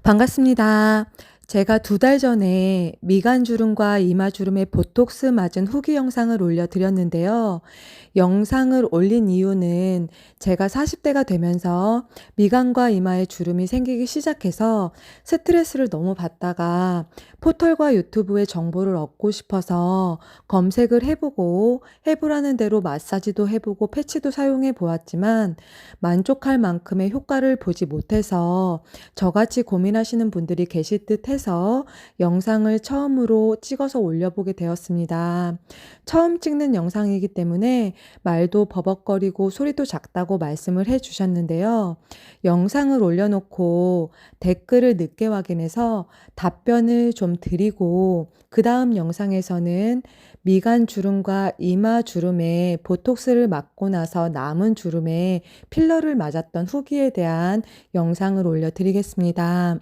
반갑습니다. 제가 2달 전에 미간주름과 이마주름에 보톡스 맞은 후기 영상을 올려드렸는데요. 영상을 올린 이유는 제가 40대가 되면서 미간과 이마에 주름이 생기기 시작해서 스트레스를 너무 받다가 포털과 유튜브에 정보를 얻고 싶어서 검색을 해보고 해보라는 대로 마사지도 해보고 패치도 사용해 보았지만 만족할 만큼의 효과를 보지 못해서 저같이 고민하시는 분들이 계실 듯 해서 영상을 처음으로 찍어서 올려보게 되었습니다. 처음 찍는 영상이기 때문에 말도 버벅거리고 소리도 작다고 말씀을 해 주셨는데요. 영상을 올려놓고 댓글을 늦게 확인해서 답변을 좀 드리고 그 다음 영상에서는 미간 주름과 이마 주름에 보톡스를 맞고 나서 남은 주름에 필러를 맞았던 후기에 대한 영상을 올려드리겠습니다.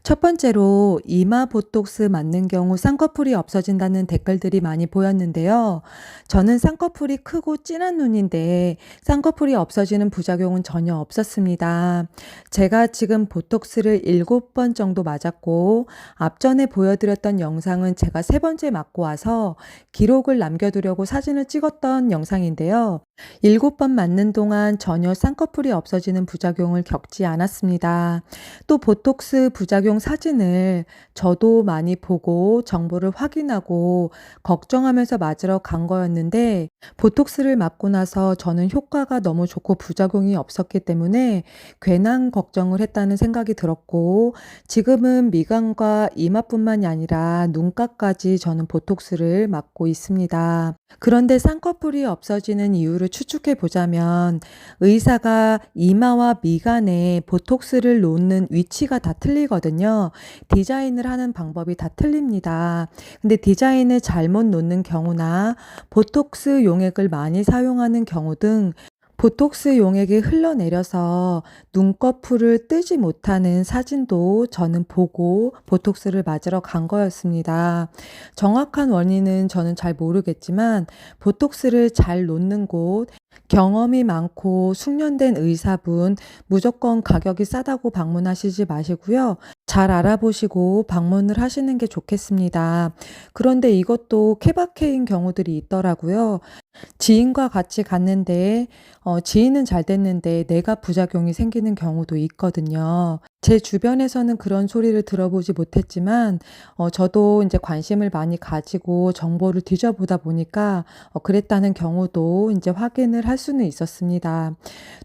첫 번째로 이마 보톡스 맞는 경우 쌍꺼풀이 없어진다는 댓글들이 많이 보였는데요. 저는 쌍꺼풀이 크고 진한 눈인데 쌍꺼풀이 없어지는 부작용은 전혀 없었습니다. 제가 지금 보톡스를 7번 정도 맞았고 앞전에 보여드렸던 영상은 제가 3번째 맞고 와서 기록을 남겨두려고 사진을 찍었던 영상인데요. 7번 맞는 동안 전혀 쌍꺼풀이 없어지는 부작용을 겪지 않았습니다. 또 보톡스 부작용 사진을 저도 많이 보고 정보를 확인하고 걱정하면서 맞으러 간 거였는데 보톡스를 맞고 나서 저는 효과가 너무 좋고 부작용이 없었기 때문에 괜한 걱정을 했다는 생각이 들었고 지금은 미간과 이마뿐만이 아니라 눈가까지 저는 보톡스를 맞고 있습니다. 그런데 쌍꺼풀이 없어지는 이유를 추측해 보자면 의사가 이마와 미간에 보톡스를 놓는 위치가 다 틀리거든요. 디자인을 하는 방법이 다 틀립니다. 근데 디자인을 잘못 놓는 경우나 보톡스 용액을 많이 사용하는 경우 등 보톡스 용액이 흘러내려서 눈꺼풀을 뜨지 못하는 사진도 저는 보고 보톡스를 맞으러 간 거였습니다. 정확한 원인은 저는 잘 모르겠지만 보톡스를 잘 놓는 곳, 경험이 많고 숙련된 의사분 무조건 가격이 싸다고 방문하시지 마시고요. 잘 알아보시고 방문을 하시는 게 좋겠습니다. 그런데 이것도 케바케인 경우들이 있더라고요. 지인과 같이 갔는데 지인은 잘 됐는데 내가 부작용이 생기는 경우도 있거든요. 제 주변에서는 그런 소리를 들어보지 못했지만 저도 이제 관심을 많이 가지고 정보를 뒤져보다 보니까 그랬다는 경우도 이제 확인을 할 수는 있었습니다.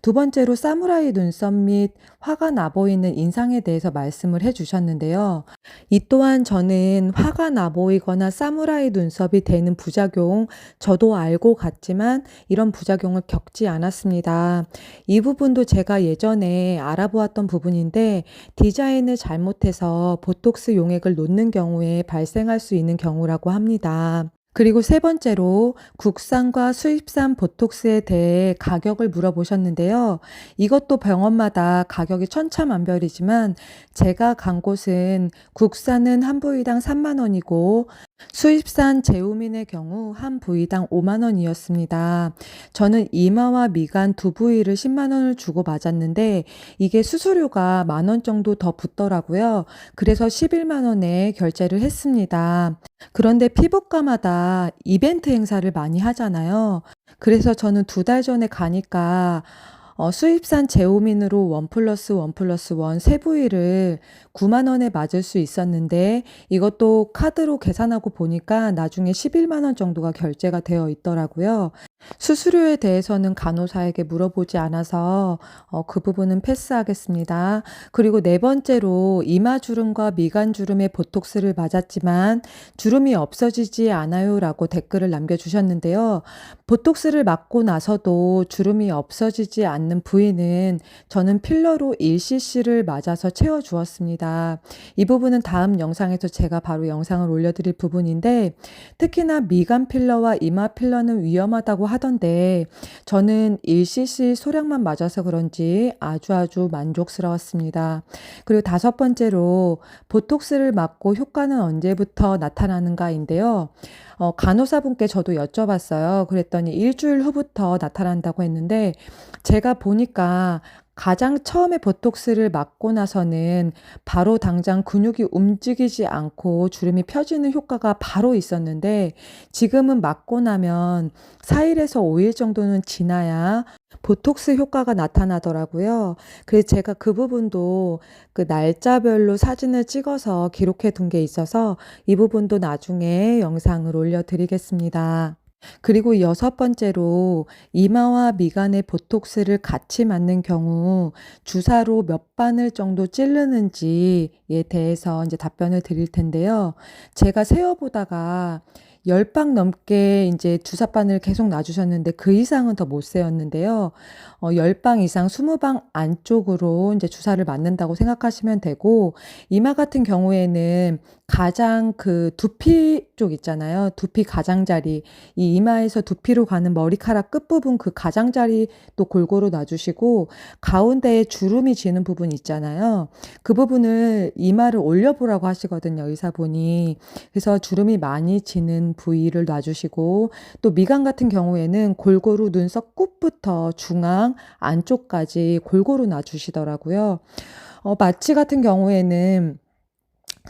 두 번째로 사무라이 눈썹 및 화가 나 보이는 인상에 대해서 말씀을 해 주셨는데요. 이 또한 저는 화가 나 보이거나 사무라이 눈썹이 되는 부작용 저도 알고 갔지만 이런 부작용을 겪지 않았습니다. 이 부분도 제가 예전에 알아보았던 부분인데 디자인을 잘못해서 보톡스 용액을 놓는 경우에 발생할 수 있는 경우라고 합니다. 그리고 세 번째로 국산과 수입산 보톡스에 대해 가격을 물어보셨는데요. 이것도 병원마다 가격이 천차만별이지만 제가 간 곳은 국산은 한 부위당 3만 원이고 수입산 제우민의 경우 한 부위당 5만 원이었습니다. 저는 이마와 미간 두 부위를 10만 원을 주고 맞았는데 이게 수수료가 1만 원 정도 더 붙더라고요. 그래서 11만 원에 결제를 했습니다. 그런데 피부과마다 이벤트 행사를 많이 하잖아요. 그래서 저는 2달 전에 가니까 수입산 제오민으로 1+1+1 세 부위를 9만 원에 맞을 수 있었는데 이것도 카드로 계산하고 보니까 나중에 11만 원 정도가 결제가 되어 있더라고요. 수수료에 대해서는 간호사에게 물어보지 않아서 그 부분은 패스하겠습니다. 그리고 네 번째로 이마주름과 미간주름에 보톡스를 맞았지만 주름이 없어지지 않아요라고 댓글을 남겨주셨는데요. 보톡스를 맞고 나서도 주름이 없어지지 않는 부위는 저는 필러로 1cc를 맞아서 채워주었습니다. 이 부분은 다음 영상에서 제가 바로 영상을 올려드릴 부분인데 특히나 미간 필러와 이마 필러는 위험하다고 하던데 저는 1cc 소량만 맞아서 그런지 아주 만족스러웠습니다. 그리고 다섯 번째로 보톡스를 맞고 효과는 언제부터 나타나는가인데요. 간호사분께 저도 여쭤봤어요. 그랬더니 일주일 후부터 나타난다고 했는데 제가 제가 보니까 가장 처음에 보톡스를 맞고 나서는 바로 당장 근육이 움직이지 않고 주름이 펴지는 효과가 바로 있었는데, 지금은 맞고 나면 4일에서 5일 정도는 지나야 보톡스 효과가 나타나더라고요. 그래서 제가 그 부분도 그 날짜별로 사진을 찍어서 기록해 둔 게 있어서 이 부분도 나중에 영상을 올려드리겠습니다. 그리고 여섯 번째로 이마와 미간에 보톡스를 같이 맞는 경우 주사로 몇 바늘 정도 찌르는지에 대해서 이제 답변을 드릴 텐데요. 제가 세어 보다가 10방 넘게 이제 주사바늘 계속 놔 주셨는데 그 이상은 더 못 세었는데요. 10방 이상 20방 안쪽으로 이제 주사를 맞는다고 생각하시면 되고, 이마 같은 경우에는 가장 그 두피 쪽 있잖아요. 두피 가장자리, 이 이마에서 두피로 가는 머리카락 끝부분 그 가장자리도 골고루 놔 주시고, 가운데에 주름이 지는 부분 있잖아요. 그 부분을 이마를 올려 보라고 하시거든요, 의사분이. 그래서 주름이 많이 지는 부위를 놔 주시고, 또 미간 같은 경우에는 골고루 눈썹 끝부터 중앙 안쪽까지 골고루 놔 주시더라고요. 마취 같은 경우에는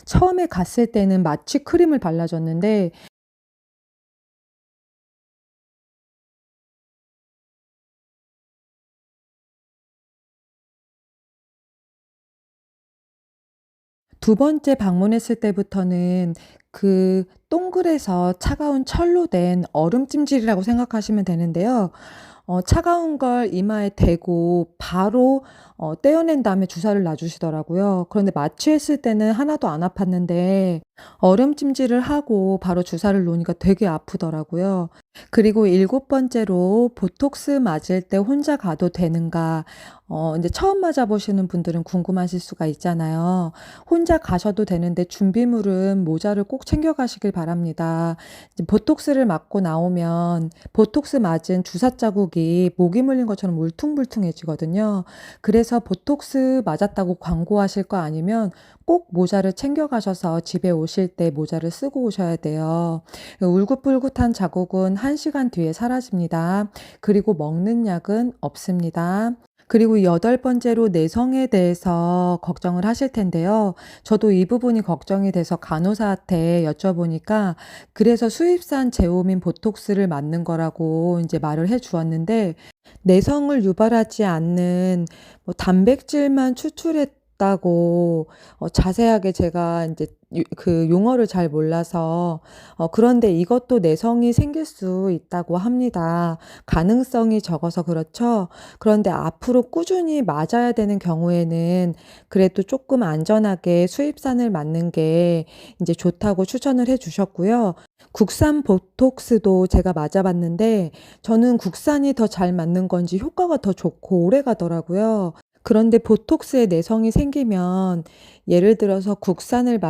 처음에 갔을 때는 마취 크림을 발라 줬는데, 두 번째 방문했을 때부터는 그 동글에서 차가운 철로 된 얼음 찜질이라고 생각하시면 되는데요. 차가운 걸 이마에 대고 바로 떼어낸 다음에 주사를 놔 주시더라고요. 그런데 마취했을 때는 하나도 안 아팠는데 얼음 찜질을 하고 바로 주사를 놓으니까 되게 아프더라고요. 그리고 일곱 번째로 보톡스 맞을 때 혼자 가도 되는가? 인제 처음 맞아 보시는 분들은 궁금하실 수가 있잖아요. 혼자 가셔도 되는데 준비물은 모자를 꼭 챙겨 가시길 바랍니다. 이제 보톡스를 맞고 나오면 보톡스 맞은 주사 자국이 모기 물린 것처럼 울퉁불퉁해지거든요. 그래서 보톡스 맞았다고 광고하실 거 아니면 꼭 모자를 챙겨 가셔서 집에 오실 때 모자를 쓰고 오셔야 돼요. 울긋불긋한 자국은 1시간 뒤에 사라집니다. 그리고 먹는 약은 없습니다. 그리고 여덟 번째로 내성에 대해서 걱정을 하실 텐데요. 저도 이 부분이 걱정이 돼서 간호사한테 여쭤보니까 그래서 수입산 제오민 보톡스를 맞는 거라고 이제 말을 해 주었는데, 내성을 유발하지 않는 뭐 단백질만 추출했다고 자세하게 제가 인제 그 용어를 잘 몰라서, 그런데 이것도 내성이 생길 수 있다고 합니다. 가능성이 적어서 그렇죠. 그런데 앞으로 꾸준히 맞아야 되는 경우에는 그래도 쪼끔 안전하게 수입산을 맞는 게 인제 좋다고 추천을 해 주셨고요. 국산 보톡스도 제가 맞아 봤는데 저는 국산이 더 잘 맞는 건지 효과가 더 좋고 오래가더라고요. 그런데 보톡스에 내성이 생기면, 예를 들어서 국산을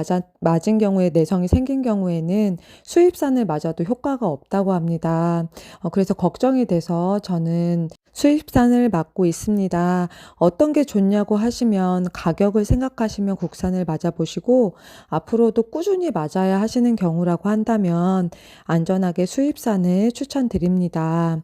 맞은 경우에 내성이 생긴 경우에는 수입산을 맞아도 효과가 없다고 합니다. 그래서 걱정이 돼서 저는 수입산을 맞고 있습니다. 어떤 게 좋냐고 하시면 가격을 생각하시면 국산을 맞아 보시고, 앞으로도 꾸준히 맞아야 하시는 경우라고 한다면 안전하게 수입산을 추천드립니다.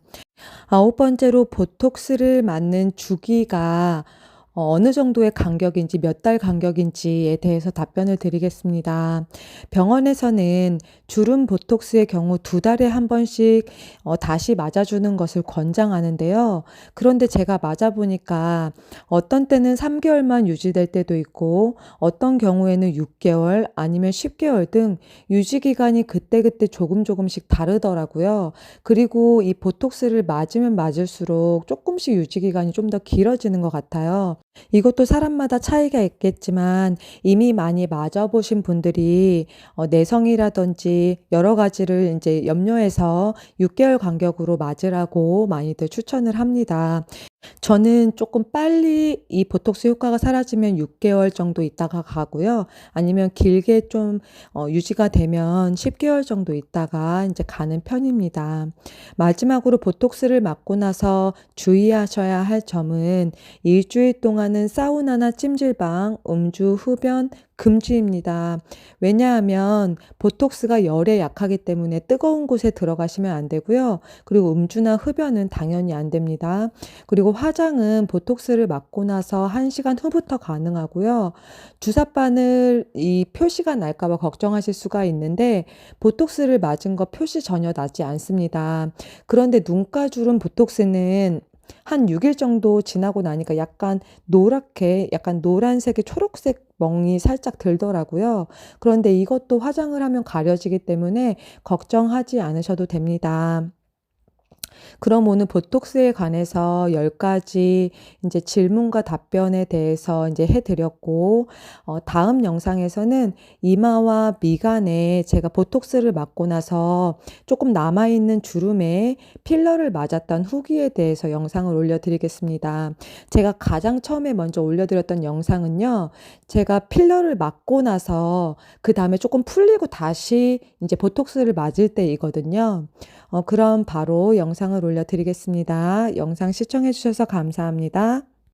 아홉 번째로 보톡스를 맞는 주기가 어느 정도의 간격인지, 몇 달 간격인지에 대해서 답변을 드리겠습니다. 병원에서는 주름 보톡스의 경우 2달에 한 번씩 다시 맞아 주는 것을 권장하는데요. 그런데 제가 맞아 보니까 어떤 때는 3개월만 유지될 때도 있고 어떤 경우에는 6개월 아니면 10개월 등 유지 기간이 그때그때 조금씩 다르더라고요. 그리고 이 보톡스를 맞으면 맞을수록 쪼끔씩 유지 기간이 좀 더 길어지는 것 같아요. 이것도 사람마다 차이가 있겠지만 이미 많이 맞아 보신 분들이 내성이라든지 여러 가지를 인제 염려해서 6개월 간격으로 맞으라고 많이들 추천을 합니다. 저는 조금 빨리 이 보톡스 효과가 사라지면 6개월 정도 있다가 가고요. 아니면 길게 좀 유지가 되면 10개월 정도 있다가 인제 가는 편입니다. 마지막으로 보톡스를 맞고 나서 주의하셔야 할 점은, 일주일 동안은 사우나나 찜질방, 음주, 흡연, 금주입니다. 왜냐하면 보톡스가 열에 약하기 때문에 뜨거운 곳에 들어가시면 안 되고요. 그리고 음주나 흡연은 당연히 안 됩니다. 그리고 화장은 보톡스를 맞고 나서 1시간 후부터 가능하고요. 주사바늘 이 표시가 날까 봐 걱정하실 수가 있는데 보톡스를 맞은 거 표시 전혀 나지 않습니다. 그런데 눈가주름 보톡스는 한 6일 정도 지나고 나니까 약간 노랗게 약간 노란색의 초록색 멍이 살짝 들더라고요. 그런데 이것도 화장을 하면 가려지기 때문에 걱정하지 않으셔도 됩니다. 그럼 오늘 보톡스에 관해서 10가지 인제 질문과 답변에 대해서 인제 해 드렸고 다음 영상에서는 이마와 미간에 제가 보톡스를 맞고 나서 쪼끔 남아 있는 주름에 필러를 맞았던 후기에 대해서 영상을 올려 드리겠습니다. 제가 가장 처음에 먼저 올려 드렸던 영상은요. 제가 필러를 맞고 나서 그다음에 쪼끔 풀리고 다시 인제 보톡스를 맞을 때이거든요. 그럼 바로 영상을 올려 드리겠습니다. 영상 시청해 주셔서 감사합니다.